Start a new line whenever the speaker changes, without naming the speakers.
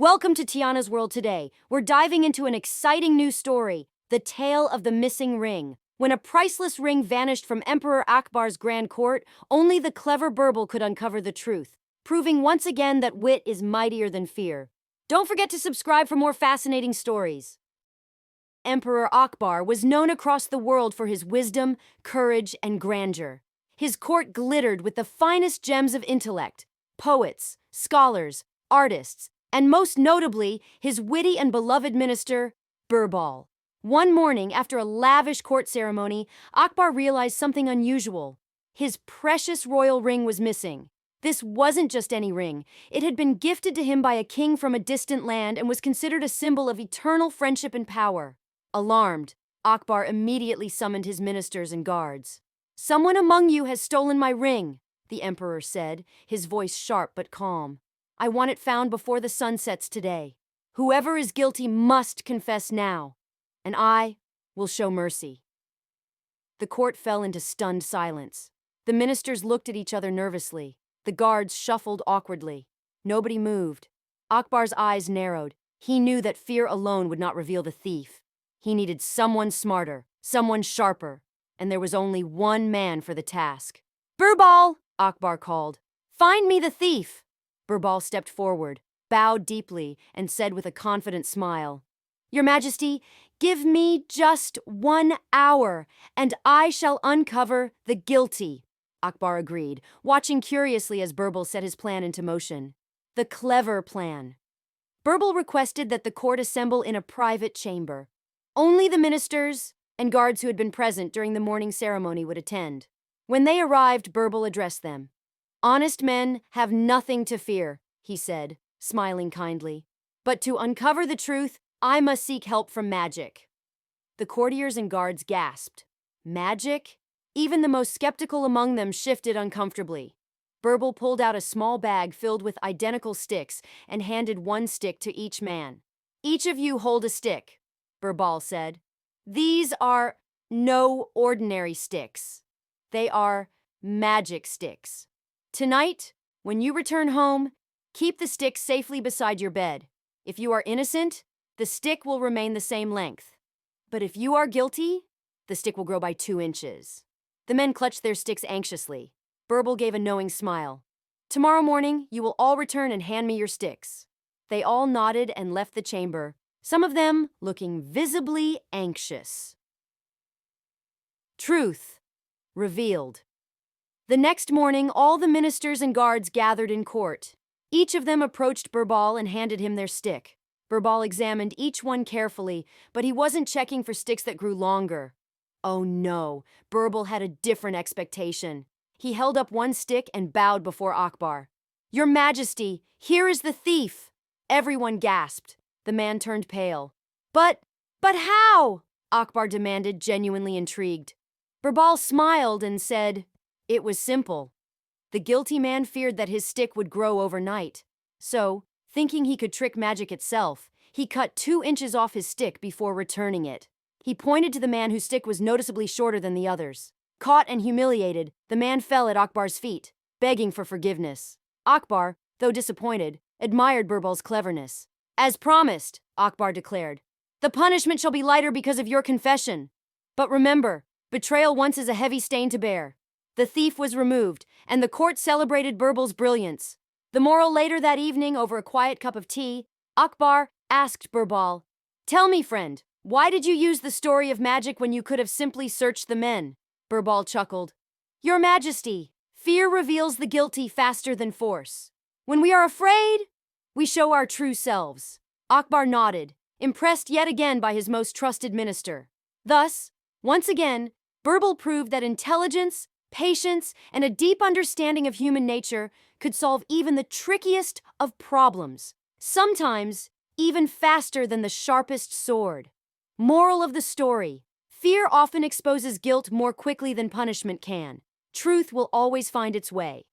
Welcome to Tiana's World today. We're diving into an exciting new story, the tale of the missing ring. When a priceless ring vanished from Emperor Akbar's grand court, only the clever Birbal could uncover the truth, proving once again that wit is mightier than fear. Don't forget to subscribe for more fascinating stories. Emperor Akbar was known across the world for his wisdom, courage, and grandeur. His court glittered with the finest gems of intellect, poets, scholars, artists, and most notably, his witty and beloved minister, Birbal. One morning, after a lavish court ceremony, Akbar realized something unusual. His precious royal ring was missing. This wasn't just any ring. It had been gifted to him by a king from a distant land and was considered a symbol of eternal friendship and power. Alarmed, Akbar immediately summoned his ministers and guards. "Someone among you has stolen my ring," the emperor said, his voice sharp but calm. "I want it found before the sun sets today. Whoever is guilty must confess now, and I will show mercy." The court fell into stunned silence. The ministers looked at each other nervously. The guards shuffled awkwardly. Nobody moved. Akbar's eyes narrowed. He knew that fear alone would not reveal the thief. He needed someone smarter, someone sharper, and there was only one man for the task. "Birbal!" Akbar called. "Find me the thief!" Birbal stepped forward, bowed deeply, and said with a confident smile, "Your Majesty, give me just 1 hour, and I shall uncover the guilty." Akbar agreed, watching curiously as Birbal set his plan into motion. The clever plan. Birbal requested that the court assemble in a private chamber. Only the ministers and guards who had been present during the morning ceremony would attend. When they arrived, Birbal addressed them. "Honest men have nothing to fear," he said, smiling kindly. "But to uncover the truth, I must seek help from magic." The courtiers and guards gasped. Magic? Even the most skeptical among them shifted uncomfortably. Birbal pulled out a small bag filled with identical sticks and handed one stick to each man. "Each of you hold a stick," Birbal said. "These are no ordinary sticks. They are magic sticks. Tonight, when you return home, keep the stick safely beside your bed. If you are innocent, the stick will remain the same length. But if you are guilty, the stick will grow by 2 inches." The men clutched their sticks anxiously. Birbal gave a knowing smile. "Tomorrow morning, you will all return and hand me your sticks." They all nodded and left the chamber, some of them looking visibly anxious. Truth revealed. The next morning, all the ministers and guards gathered in court. Each of them approached Birbal and handed him their stick. Birbal examined each one carefully, but he wasn't checking for sticks that grew longer. Oh no, Birbal had a different expectation. He held up one stick and bowed before Akbar. "Your Majesty, here is the thief!" Everyone gasped. The man turned pale. But how?" Akbar demanded, genuinely intrigued. Birbal smiled and said, "It was simple. The guilty man feared that his stick would grow overnight. So, thinking he could trick magic itself, he cut 2 inches off his stick before returning it." He pointed to the man whose stick was noticeably shorter than the others. Caught and humiliated, the man fell at Akbar's feet, begging for forgiveness. Akbar, though disappointed, admired Birbal's cleverness. "As promised," Akbar declared, "the punishment shall be lighter because of your confession. But remember, betrayal once is a heavy stain to bear." The thief was removed, and the court celebrated Birbal's brilliance. The moral: later that evening, over a quiet cup of tea, Akbar asked Birbal, "Tell me, friend, why did you use the story of magic when you could have simply searched the men?" Birbal chuckled. "Your Majesty, fear reveals the guilty faster than force. When we are afraid, we show our true selves." Akbar nodded, impressed yet again by his most trusted minister. Thus, once again, Birbal proved that intelligence, patience, and a deep understanding of human nature could solve even the trickiest of problems, sometimes even faster than the sharpest sword. Moral of the story: fear often exposes guilt more quickly than punishment can. Truth will always find its way.